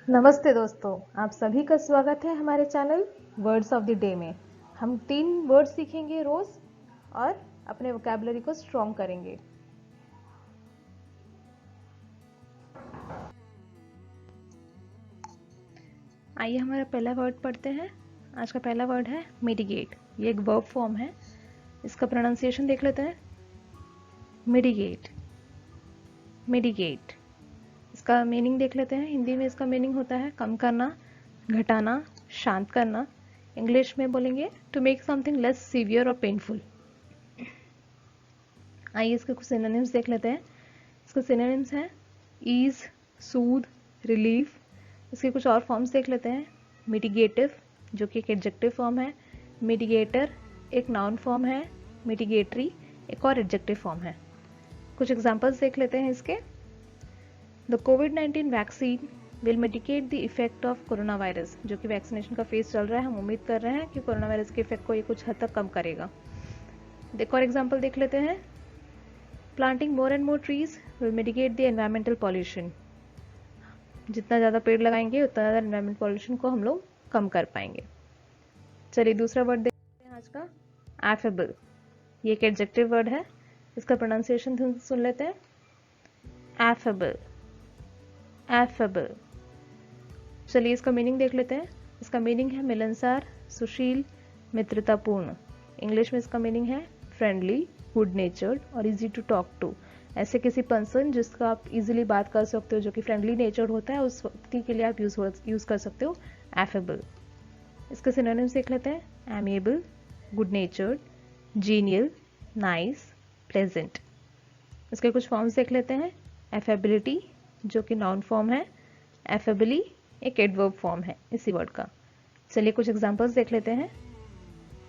नमस्ते दोस्तों, आप सभी का स्वागत है हमारे channel words of the day में। हम 3 वर्ड सीखेंगे रोज और अपने वोकैबुलरी को स्ट्रॉन्ग करेंगे। आइए हमारा पहला वर्ड पढ़ते हैं। आज का पहला वर्ड है मिटिगेट। ये एक वर्ब फॉर्म है। इसका प्रोनाउंसिएशन देख लेते हैं। Mitigate, mitigate. इसका मीनिंग देख लेते हैं। हिंदी में इसका मीनिंग होता है कम करना, घटाना, शांत करना। इंग्लिश में बोलेंगे to make something less severe और पेनफुल। आइए इसके कुछ सिनोनिम्स देख लेते हैं। इसके सिनोनिम्स हैं ईज, सूद, रिलीफ। इसके कुछ और फॉर्म्स देख लेते हैं। मिटिगेटिव, जो कि एक एडजेक्टिव फॉर्म है। मिटिगेटर एक नाउन फॉर्म है। मिटिगेटरी एक और एडजेक्टिव फॉर्म है। कुछ एग्जांपल्स देख लेते हैं इसके। The covid vaccine will mitigate the effect of corona virus. जो कि वैक्सीनेशन का फेज चल रहा है, हम उम्मीद कर रहे हैं कि कोरोना वायरस के इफेक्ट को ये कुछ हद तक कम करेगा। एक और एग्जाम्पल देख लेते हैं। Planting more and more trees will mitigate the environmental pollution. जितना ज़्यादा पेड़ लगाएंगे उतना ज़्यादा एनवायरमेंट पॉल्यूशन को हम लोग कम कर पाएंगे। चलिए दूसरा वर्ड देखते हैं आज का, एफेबल। ये एक एडजेक्टिव वर्ड है। इसका प्रोनाउंसिएशन सुन लेते हैं। Affable, affable. चलिए इसका मीनिंग देख लेते हैं। इसका मीनिंग है मिलनसार, सुशील, मित्रतापूर्ण। इंग्लिश में इसका मीनिंग है फ्रेंडली, गुड नेचर्ड और इजी टू टॉक टू। ऐसे किसी पर्सन जिसका आप इजीली बात कर सकते हो, जो कि फ्रेंडली नेचर्ड होता है, उस व्यक्ति के लिए आप यूज कर सकते हो एफेबल। इसके सिनोनिम्स देख लेते हैं। Amiable, good नेचर्ड, genial, nice, pleasant. इसके कुछ फॉर्म्स देख लेते हैं। एफेबिलिटी, जो कि नाउन फॉर्म है। एफेबली एक एडवर्ब फॉर्म है इसी वर्ड का। चलिए कुछ एग्जांपल्स देख लेते हैं।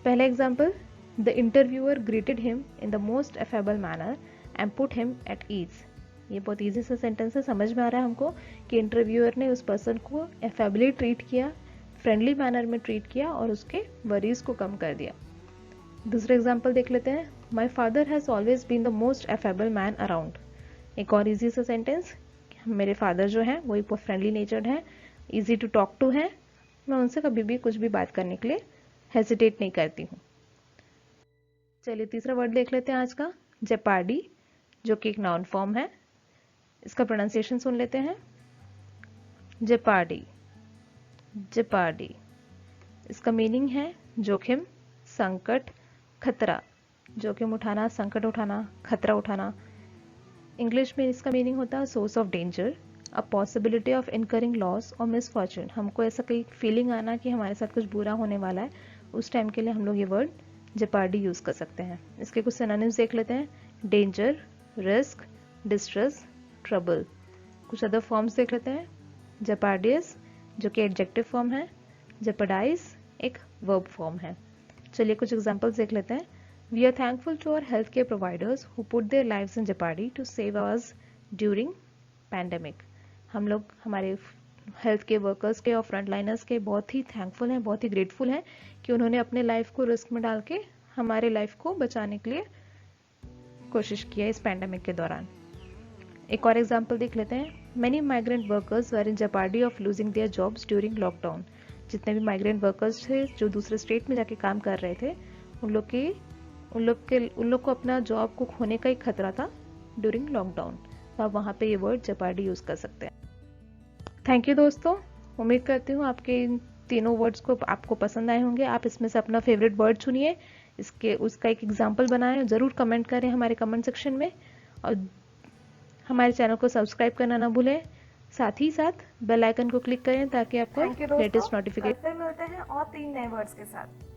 पहला example, the interviewer greeted him in the most affable manner and put him at ease. ये बहुत ईजी सा सेंटेंस है, समझ में आ रहा है हमको कि इंटरव्यूअर ने उस पर्सन को एफेबली ट्रीट किया, फ्रेंडली मैनर में ट्रीट किया और उसके वरीज को कम कर दिया। दूसरा एग्जांपल देख लेते हैं। My father has always been the most affable man around. एक और ईजी सा सेंटेंस, मेरे फादर जो हैं वो एक फ्रेंडली नेचर्ड हैं, ईजी टू टॉक टू हैं, मैं उनसे कभी भी कुछ भी बात करने के लिए हेजिटेट नहीं करती हूँ। चलिए तीसरा वर्ड देख लेते हैं आज का, जेपार्डी, जो कि एक नाउन फॉर्म है। इसका प्रोनाउंसिएशन सुन लेते हैं। जेपार्डी, जेपार्डी। इसका मीनिंग है जोखिम, संकट, खतरा। जोखिम उठाना, संकट उठाना, खतरा उठाना। इंग्लिश में इसका मीनिंग होता है source of danger, a possibility of incurring loss और मिसफॉर्चून। हमको ऐसा कोई फीलिंग आना कि हमारे साथ कुछ बुरा होने वाला है, उस टाइम के लिए हम लोग ये वर्ड जेपार्डी यूज कर सकते हैं। इसके कुछ सिनोनिम्स देख लेते हैं। Danger, risk, distress, trouble. कुछ अदर फॉर्म्स देख लेते हैं। जेपार्डियस, जो कि एडजेक्टिव फॉर्म है। जेपरडाइज एक वर्ब फॉर्म है। चलिए कुछ एग्जांपल्स देख लेते हैं। We are thankful to our healthcare providers who put their lives in jeopardy to save us during pandemic. हम लोग हमारे हेल्थ के वर्कर्स के और फ्रंट लाइनर्स के बहुत ही थैंकफुल हैं, बहुत ही ग्रेटफुल हैं कि उन्होंने अपने लाइफ को रिस्क में डाल के हमारे लाइफ को बचाने के लिए कोशिश किया इस पैंडेमिक के दौरान। एक और एग्जांपल देख लेते हैं। Many migrant workers were in jeopardy of losing their jobs during lockdown. जितने भी माइग्रेंट वर्कर्स थे जो दूसरे स्टेट में जाके काम कर रहे थे, उन लोग को अपना जॉब को खोने का ही खतरा था ड्यूरिंग लॉकडाउन। तो आप वहाँ पे ये वर्ड जेपार्डी यूज कर सकते हैं। थैंक यू दोस्तों, उम्मीद करती हूँ आपके इन तीनों वर्ड्स को आपको पसंद आए होंगे। आप इसमें से अपना फेवरेट वर्ड चुनिए, उसका एक एग्जाम्पल बनाएं, जरूर कमेंट करें हमारे कमेंट सेक्शन में, और हमारे चैनल को सब्सक्राइब करना ना भूलें। साथ ही साथ बेल आइकन को क्लिक करें ताकि आपको लेटेस्ट नोटिफिकेशन। फिर मिलते हैं और 3 नए वर्ड्स के साथ।